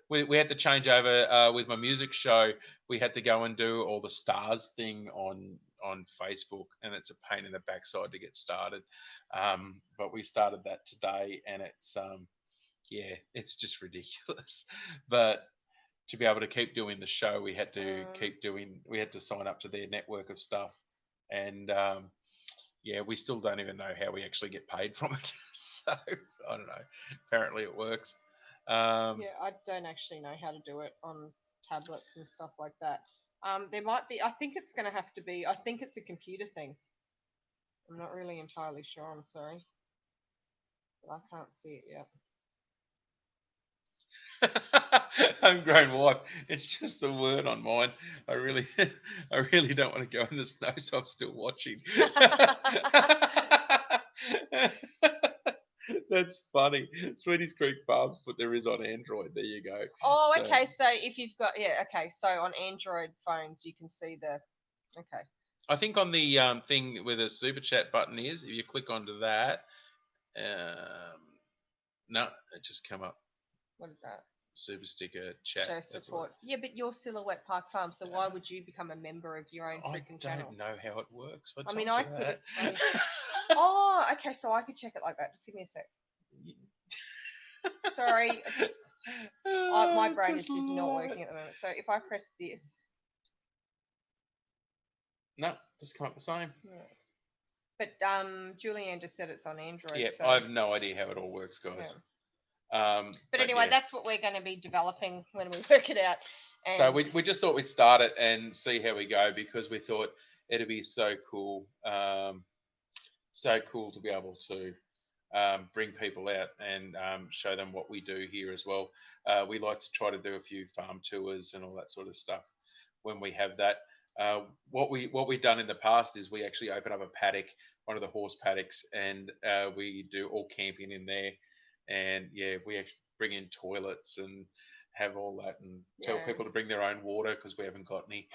We had to change over with my music show. We had to go and do all the stars thing on Facebook, and it's a pain in the backside to get started. But we started that today, and it's it's just ridiculous. But to be able to keep doing the show, we had to Mm. we had to sign up to their network of stuff, and yeah, we still don't even know how we actually get paid from it. So I don't know. Apparently, it works. Um, Yeah, I don't actually know how to do it on tablets and stuff like that. There might be. I think it's going to have to be. I think it's a computer thing. I'm not really entirely sure. I'm sorry, but I can't see it yet. Homegrown wife. It's just a word on mine. I really, I really don't want to go in the snow, so I'm still watching. That's funny. Sweeties Creek Farms, but there is on Android. There you go. Oh, So okay. So if you've got, yeah, okay. So on Android phones, you can see the. Okay, I think on the thing where the super chat button is, if you click onto that, um, no, it just come up what is that? super sticker chat. Show That's what. support. Yeah, but you're Silhouette Park Farm, so why would you become a member of your own I freaking channel? don't know how it works. I I mean, told I you could if. that. I mean, oh, okay. So I could check it like that. Just give me a sec. Sorry, I just my brain is Just just not love it. working at the moment. So if I press this, No, just come up the same. yeah. But Julianne just said it's on Android, Yeah, so I have no idea how it all works, yeah. guys. But But anyway, yeah, that's what we're going to be developing when we work it out. so And we just thought we'd start it and see how we go because we thought it'd be so cool to be able to bring people out and show them what we do here as well. We like to try to do a few farm tours and all that sort of stuff when we have that. What we've done in the past is we actually open up a paddock, one of the horse paddocks, and we do all camping in there. And yeah, we actually bring in toilets and have all that, and tell yeah, people to bring their own water because we haven't got any.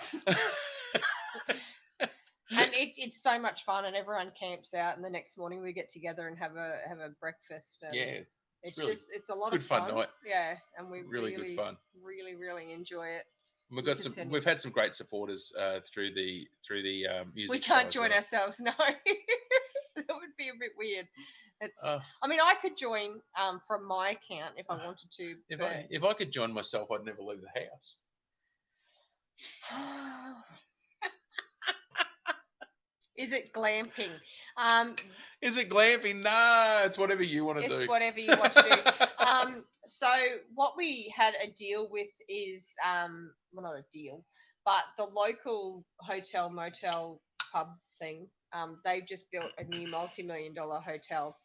and it's so much fun, and everyone camps out, and the next morning we get together and have a breakfast, and Yeah, it's it's really just it's a lot of good fun fun. night. Yeah, and we Really good fun. really enjoy it. And we've You got can some. send We've in. had some great supporters through the We music show can't as join well. ourselves, no. That would be a bit weird. It's. Uh, I mean, I could join from my account if I wanted to, but if I could join myself, I'd never leave the house. is it glamping? Is it glamping? No, it's whatever you want to It's do. whatever you want to do. So what we had a deal with is, well, not a deal, but the local hotel, motel, pub thing. They've just built a new multi-million-dollar hotel,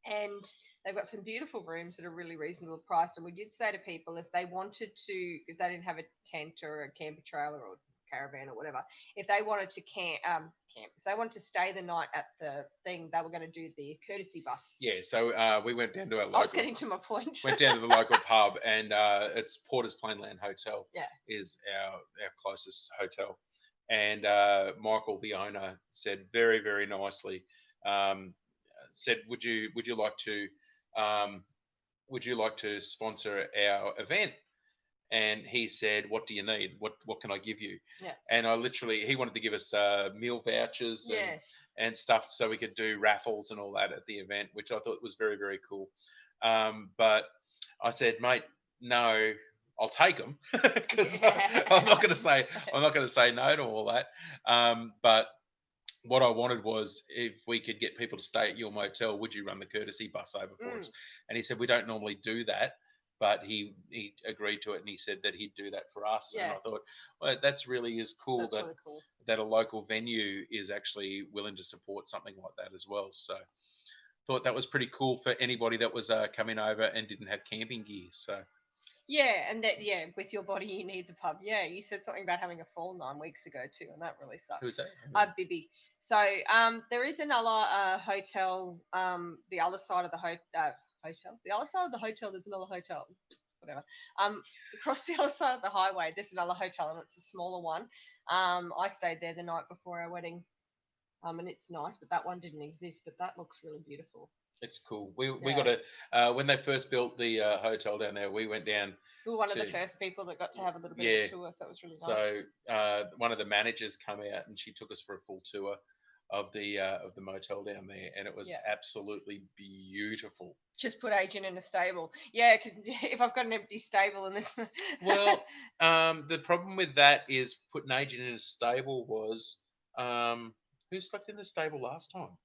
and they've got some beautiful rooms at a really reasonable price. And we did say to people if they wanted to, if they didn't have a tent or a camper trailer or caravan or whatever, if they wanted to if they wanted to stay the night at the thing, they were going to do the courtesy bus. Yeah, so we went down to our I was local. getting to my point. Went down to the local pub, and it's Porter's Plainland Hotel. Yeah. Is our closest hotel, and Michael, the owner, said very nicely, said, um, would you like to sponsor our event? And he said, what do you need? What can I give you? Yeah. And he wanted to give us meal vouchers Yeah. and stuff so we could do raffles and all that at the event, which I thought was very cool. But I said, mate, no, I'll take them because I'm not going to say no to all that. But what I wanted was if we could get people to stay at your motel, would you run the courtesy bus over for us? And he said, we don't normally do that, but he agreed to it, and he said that he'd do that for us. Yeah. And I thought, well, that's really is cool. That's really cool. That a local venue is actually willing to support something like that as well. So thought that was pretty cool for anybody that was coming over and didn't have camping gear. So yeah, and that with your body you need the pub. Yeah, you said something about having a fall 9 weeks ago too, and that really sucks. who's that? Bibby. So there is another hotel. The other side of the hotel. The other side of the hotel. There's another hotel. Whatever. Across the other side of the highway, there's another hotel, and it's a smaller one. I stayed there the night before our wedding. And it's nice, but that one didn't exist. But that looks really beautiful. It's cool. We got a when they first built the hotel down there, we went down. We were one of the first people that got to have a little bit of a tour, so it was really nice. So one of the managers come out and she took us for a full tour of the motel down there, and it was Yeah. absolutely beautiful. Just put agent in a stable. Yeah, if I've got an empty stable in this. Well, the problem with that is putting agent in a stable was who slept in the stable last time?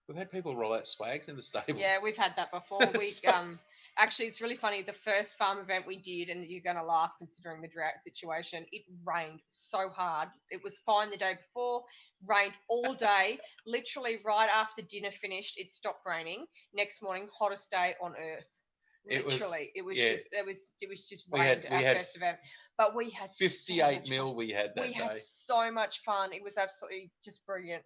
We've had people roll out swags in the stable. Yeah, we've had that before. We So- actually, it's really funny. The first farm event we did, and you're going to laugh considering the drought situation. It rained so hard. It was fine the day before, rained all day. Literally, right after dinner finished, it stopped raining. Next morning, hottest day on earth. It was Literally, it was yeah. just it was just We rained had our first event. But we had so 58 much fun. mil we had that We had day. so much fun. It was absolutely just brilliant.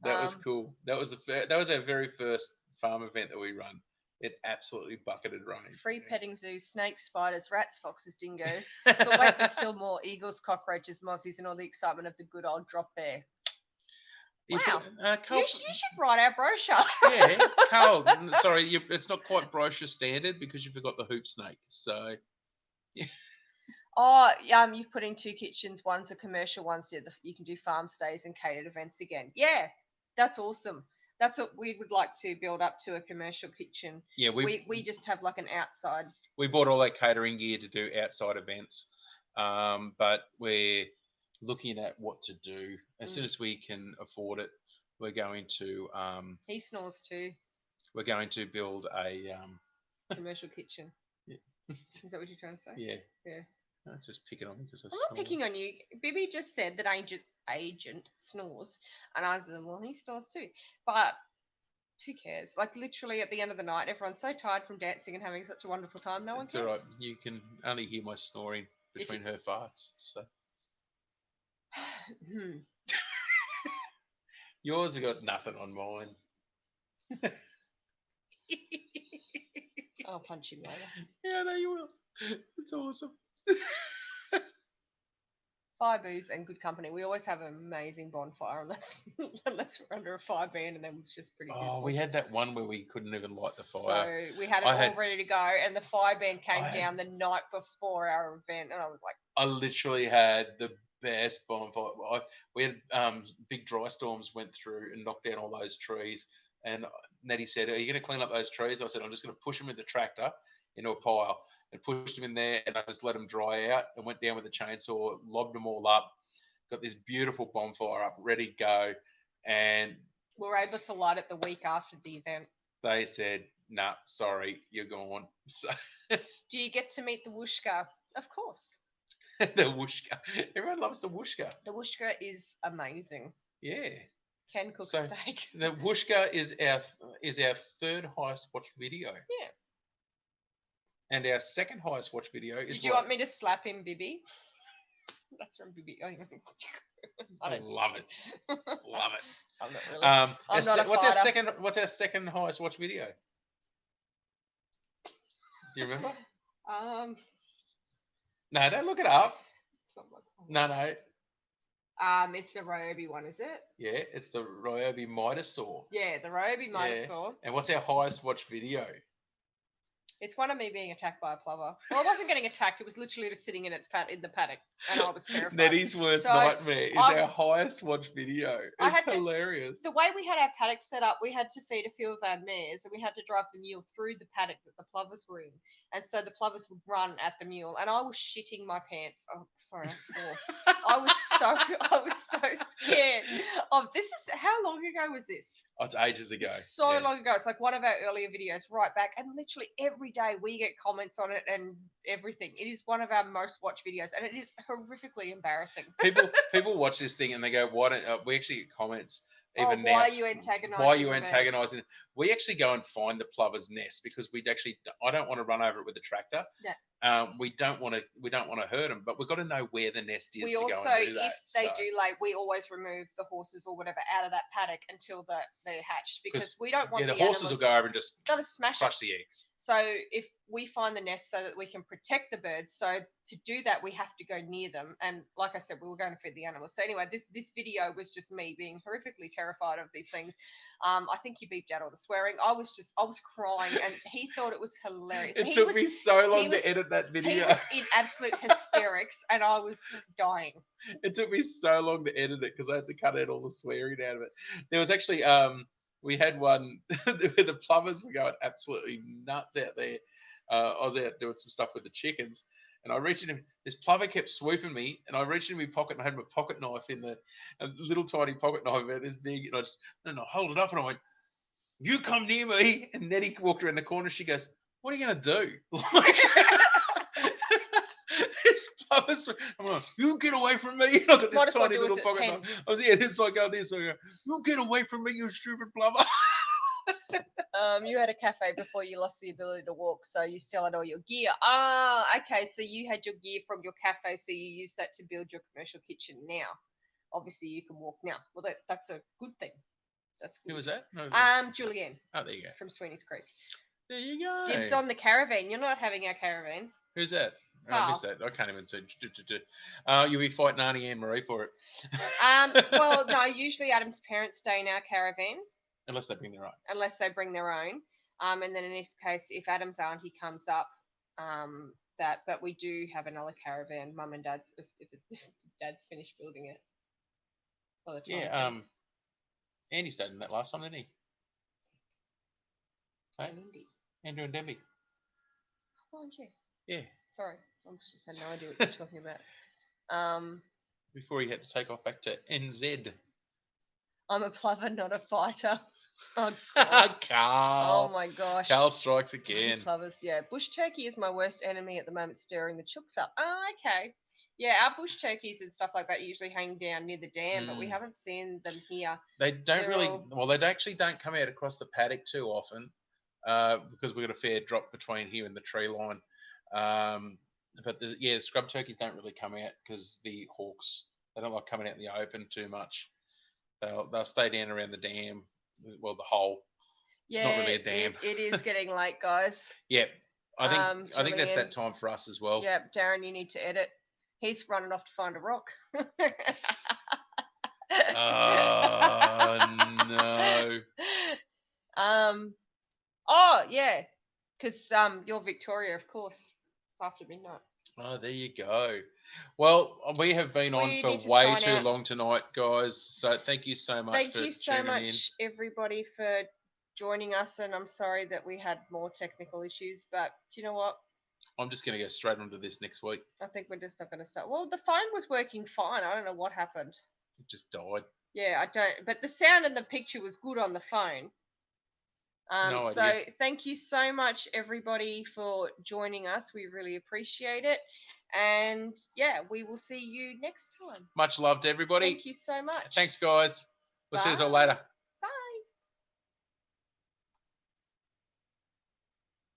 That was cool. That was that was our very first farm event that we run. It absolutely bucketed rain. Free petting zoo, snakes, spiders, rats, foxes, dingoes. But wait, there's still more. Eagles, cockroaches, mozzies, and all the excitement of the good old drop bear. Wow. You should write our brochure. Yeah, Carl. Sorry, it's not quite brochure standard because you forgot the hoop snake. So Oh, you've put in 2 kitchens. One's a commercial, one's the other. You can do farm stays and catered events again. Yeah, that's awesome. That's what we would like to build up to, a commercial kitchen. yeah, We just have like an outside. we bought all that catering gear to do outside events, but we're looking at what to do as soon as we can afford it. We're going to He snores too. we're going to build a Commercial kitchen. Yeah. Is that what you're trying to say? Yeah. Yeah. No, it's just picking on me because I'm not picking on you. Bibby just said that agent snores, and I said, well, he snores too. But who cares? Like literally at the end of the night, everyone's so tired from dancing and having such a wonderful time. No one It's cares. all right. You can only hear my snoring between her farts. So yours have got nothing on mine. I'll punch him later. Yeah, no, you will. It's awesome. Fire booze and good company. We always have an amazing bonfire unless we're under a fire ban, and then it's just pretty dismal. Oh, we had that one where we couldn't even light the fire. So we had it all ready to go, and the fire ban came down the night before our event, and I was like, I literally had the best bonfire. We had big dry storms went through and knocked down all those trees. And Nettie said, "Are you going to clean up those trees?" I said, "I'm just going to push them with the tractor into a pile." And pushed them in there, and I just let them dry out and went down with the chainsaw, lobbed them all up, got this beautiful bonfire up, ready to go. And we were able to light it the week after the event. They said, "Nah, sorry, you're gone." So do you get to meet the Wooshka? Of course. The Wooshka. Everyone loves the Wooshka. The Wooshka is amazing. Yeah. Can cook a steak. The Wooshka is our third highest watched video. Yeah. And our second highest watched video is. Did you want me to slap him, Bibby? That's from Bibby. I love it. Love it. I'm not really. I'm not a fighter. What's our second highest watched video? Do you remember? No, don't look it up. No. It's the Ryobi one, is it? Yeah, it's the Ryobi Mitosaur. Yeah, the Ryobi Mitosaur. And what's our highest watched video? It's one of me being attacked by a plover. Well, I wasn't getting attacked. It was literally just sitting in its in the paddock, and I was terrified. Nettie's worst nightmare is our highest watched video. It's hilarious. The way we had our paddock set up, we had to feed a few of our mares, and we had to drive the mule through the paddock that the plovers were in, and so the plovers would run at the mule, and I was shitting my pants. Oh, sorry, I swore. I was so scared of this. How long ago was this? Oh, it's ages ago. So long ago. It's like one of our earlier videos right back. And literally every day we get comments on it and everything. It is one of our most watched videos. And it is horrifically embarrassing. People watch this thing and they go, why don't we actually get comments even now? Why are you antagonizing? Why are you antagonizing? We actually go and find the plover's nest because I don't want to run over it with a tractor. Yeah. We don't want to hurt them, but we've got to know where the nest is. We also, go and do that, if they do lay, we always remove the horses or whatever out of that paddock until they're hatched because we don't want the horses will go over and just crush the eggs. So if we find the nest so that we can protect the birds, so to do that we have to go near them. And like I said, we were going to feed the animals. So anyway, this video was just me being horrifically terrified of these things. I think you beeped out all the swearing. I was crying, and he thought it was hilarious. It took me so long was- to edit that He video. was in absolute hysterics, and I was dying. It took me so long to edit it because I had to cut out all the swearing out of it. There was actually we had one where the plumbers were going absolutely nuts out there. I was out doing some stuff with the chickens, and I reached in. This plumber kept swooping me, and I reached in my pocket and I had my pocket knife in a little tiny pocket knife about this big, and I just hold it up, and I went, "You come near me!" And Nettie walked around the corner. She goes, "What are you going to do?" Like, this plumber's, I'm like, "You get away from me!" I got Might this as well tiny do little with a pocket pen. knife. I was it's like going this. So I go, "You get away from me, you stupid plumber!" You had a cafe before you lost the ability to walk, so you still had all your gear. Okay, so you had your gear from your cafe, so you used that to build your commercial kitchen. Now, obviously, you can walk now. Well, that's a good thing. That's good. Who was that? No, Julianne oh, there you go. from Sweeney's Creek. There you go. Dibs on the caravan. You're not having our caravan. Who's that? I Carl. missed that. I can't even see. You'll be fighting Auntie Anne Marie for it. Well, no. Usually, Adam's parents stay in our caravan Unless they bring their own. unless they bring their own. And then in this case, if Adam's auntie comes up, but we do have another caravan. Mum and Dad's if Dad's finished building it. By the time it Yeah. comes. Andy stayed in that last time, didn't he? Hey? Andy. Andrew and Debbie. Oh yeah. Yeah. Sorry, I just had no idea what you're talking about. Before he had to take off back to NZ. I'm a plover, not a fighter. Oh God. Carl. Oh my gosh. Carl strikes Bloody again. plovers, yeah. Bush turkey is my worst enemy at the moment, stirring the chooks up. Oh, okay. Yeah, our bush turkeys and stuff like that usually hang down near the dam, but we haven't seen them here. They don't They're really. all- Well, they actually don't come out across the paddock too often, because we've got a fair drop between here and the tree line. But the scrub turkeys don't really come out because the hawks, they don't like coming out in the open too much. They'll stay down around the dam, well, the hole. It's not really a dam. It is getting late, guys. Yeah, I think that's Julian. that time for us as well. Yeah, Darren, you need to edit. He's running off to find a rock. No. Oh yeah, because you're Victoria, of course. It's after midnight. Oh, there you go. Well, we have been on We for need to way sign too out. long tonight, guys. So thank you so much Thank for you so tuning in. much, everybody, for joining us. And I'm sorry that we had more technical issues, but do you know what? I'm just going to go straight onto this next week. I think we're just not going to start. Well, the phone was working fine. I don't know what happened. It just died. Yeah, I don't. But the sound and the picture was good on the phone. No so idea. thank you so much, everybody, for joining us. We really appreciate it. And yeah, we will see you next time. Much love to everybody. Thank you so much. Thanks, guys. We'll see you all Bye. later.